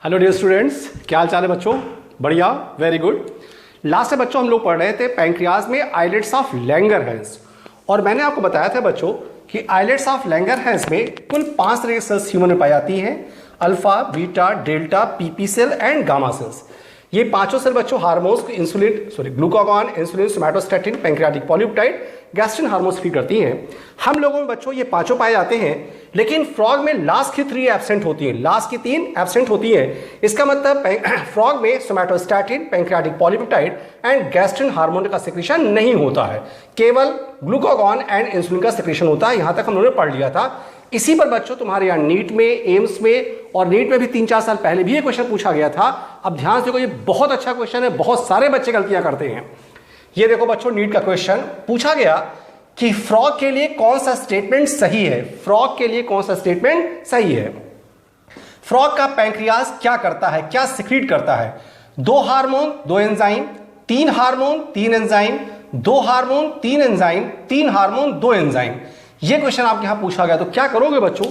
Hello dear students, क्या हाल चाल है बच्चों? बढ़िया, वेरी गुड। लास्ट में बच्चों हम लोग पढ़ रहे थे पैंक्रियाज में आइलेट्स ऑफ लैंगरहैंस, और मैंने आपको बताया था बच्चों कि आइलेट्स ऑफ लैंगरहैंस में कुल 5 तरह की सेल्स ह्यूमन में पाई जाती हैं: alpha, beta, delta, PP cell and gamma cells. ये पांचों सेल बच्चों hormones, glucagon, insulin, somatostatin, pancreatic polypeptide, gastrin hormone free करती हैं। हम लोगों में बच्चों ये पांचों पाए जाते हैं, लेकिन फ्रॉग में लास्ट की 3 एब्सेंट होती हैं। लास्ट की 3 एब्सेंट होती हैं। इसका मतलब फ्रॉग में somatostatin, pancreatic polypeptide and gastrin hormone का सेक्रेशन नहीं होता है, केवल ग्लूकागॉन एंड इंसुलिन का सेक्रेशन होता है। यहां तक हम लोगों ने पढ़ लिया था। इसी पर बच्चों तुम्हारे यहाँ नीट में, एम्स में और नीट में भी 3-4 साल पहले भी ये क्वेश्चन पूछा गया था। अब ध्यान से देखो, ये बहुत अच्छा क्वेश्चन है, बहुत सारे बच्चे गलतियां करते हैं। ये देखो बच्चों, नीट का क्वेश्चन पूछा गया कि फ्रॉग के लिए कौन सा स्टेटमेंट सही है। फ्रॉग के लिए कौन सा स्टेटमेंट सही है? फ्रॉग का पैंक्रियाज क्या करता है, क्या सिक्रीट करता है? 2 hormone 2 enzyme, 3 hormone 3 enzyme, 2 hormone 3 enzyme, 3 hormone 2 enzyme. ये क्वेश्चन आपके यहां पूछा गया, तो क्या करोगे बच्चों,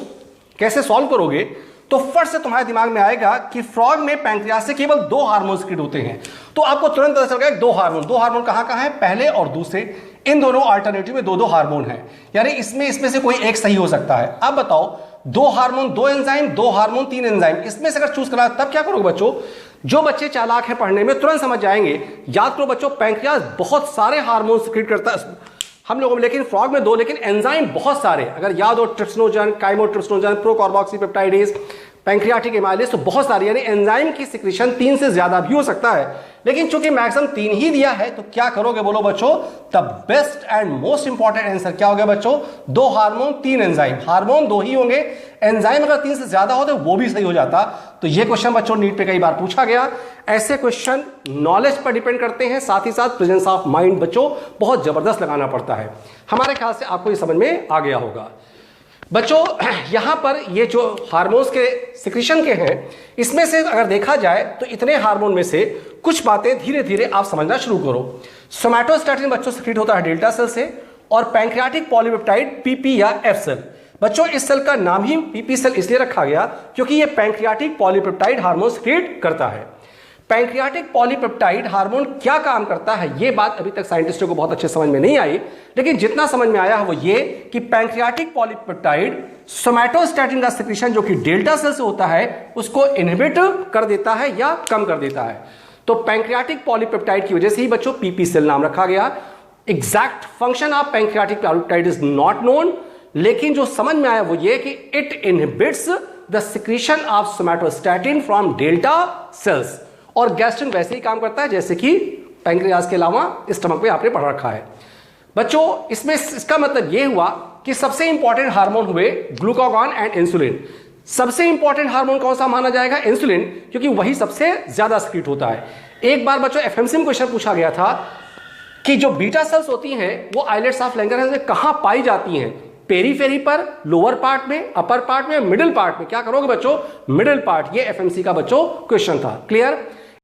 कैसे सॉल्व करोगे? तो फट से तुम्हारे दिमाग में आएगा कि फ्रॉग में पैंक्रियाज से केवल 2 हार्मोन सिक्रीट होते हैं। तो आपको तुरंत पता चल गया 2 हार्मोन कहां है? पहले और दूसरे। इन दोनों अल्टरनेटिव में 2-2 हार्मोन है, यानी इसमें से कोई एक सही हो सकता है। अब बताओ, 2 हार्मोन 2 एंजाइम, 2 हार्मोन 3 एंजाइम, इसमें से अगर चूज करना तब क्या करोगे बच्चों? जो बच्चे चालाक है पढ़ने में तुरंत समझ जाएंगे। याद करो बच्चों, पैंक्रियाज बहुत सारे हार्मोन सिक्रीट करता है हम लोगों में, लेकिन फ्रॉग में 2, लेकिन एंजाइम बहुत सारे। अगर याद हो, ट्रिप्सिनोजन, काइमोट्रिप्सिनोजन, प्रोकार्बोक्सीपेप्टाइडेज, पैंक्रियाटिक एमाइलेज, तो बहुत सारी, यानी एंजाइम की सिक्रीशन 3 से ज्यादा भी हो सकता है। लेकिन चूंकि मैक्सिमम 3 ही दिया है, तो क्या करोगे बोलो बच्चों? The best and most important answer क्या हो गया बच्चों? 2 हार्मोन 3 एंजाइम। हार्मोन 2 ही होंगे, एंजाइम अगर 3 से ज्यादा होते वो भी सही हो जाता। तो ये क्वेश्चन बच्चों नीट पे कई बार पूछा गया। ऐसे क्वेश्चन नॉलेज पर डिपेंड करते हैं, साथ ही साथ प्रेजेंस ऑफ माइंड बच्चों बहुत जबरदस्त लगाना पड़ता है। हमारे ख्याल से आपको ये समझ में आ गया होगा बच्चों। यहां पर ये जो हार्मोन्स के सिक्रीशन के हैं, इसमें से अगर देखा जाए तो इतने हार्मोन में से कुछ बातें धीरे धीरे आप समझना शुरू करो। सोमैटोस्टैटिन बच्चों सिक्रीट होता है डेल्टा सेल से, और पैंक्रियाटिक पॉलीपेप्टाइड पीपी या एफ सेल। बच्चों इस सेल का नाम ही पीपी सेल इसलिए रखा गया क्योंकि ये पैंक्रियाटिक पॉलीपेप्टाइड हार्मोन सिक्रीट करता है। पैंक्रियाटिक पॉलीपेप्टाइड हार्मोन क्या काम करता है, यह बात अभी तक साइंटिस्टों को बहुत अच्छे समझ में नहीं आई, लेकिन जितना समझ में आया है वो ये कि पैंक्रियाटिक पॉलीपेप्टाइड सोमैटोस्टैटिन का सिक्रीशन जो कि डेल्टा सेल से होता है उसको इनहिबिट कर देता है या कम कर देता है। तो पैंक्रियाटिक पॉलीपेप्टाइड की वजह से ही बच्चों पीपी सेल नाम रखा गया। Exact function of pancreatic polypeptide is not known, लेकिन जो समझ में आया वो ये कि it inhibits the secretion of somatostatin from delta sales. और गैस्ट्रिन वैसे ही काम करता है जैसे कि पैंक्रियाज के अलावा स्टमक में आपने पढ़ रखा है बच्चों। इसमें इसका मतलब यह हुआ कि सबसे इंपॉर्टेंट हार्मोन हुए ग्लूकागॉन एंड इंसुलिन। सबसे इंपॉर्टेंट हार्मोन कौन सा माना जाएगा? इंसुलिन, क्योंकि वही सबसे ज्यादा सिक्रीट होता है। एक बार बच्चों एफएमसी में क्वेश्चन पूछा गया था कि जो बीटा सेल्स होती हैं वो आइलेट्स ऑफ लैंगरहैंस में कहां पाई जाती हैं? पेरीफेरी पर, लोअर पार्ट में, अपर पार्ट में, मिडिल पार्ट में? क्या करोगे बच्चों? Middle part. ये एफएमसी का बच्चों क्वेश्चन था। क्लियर?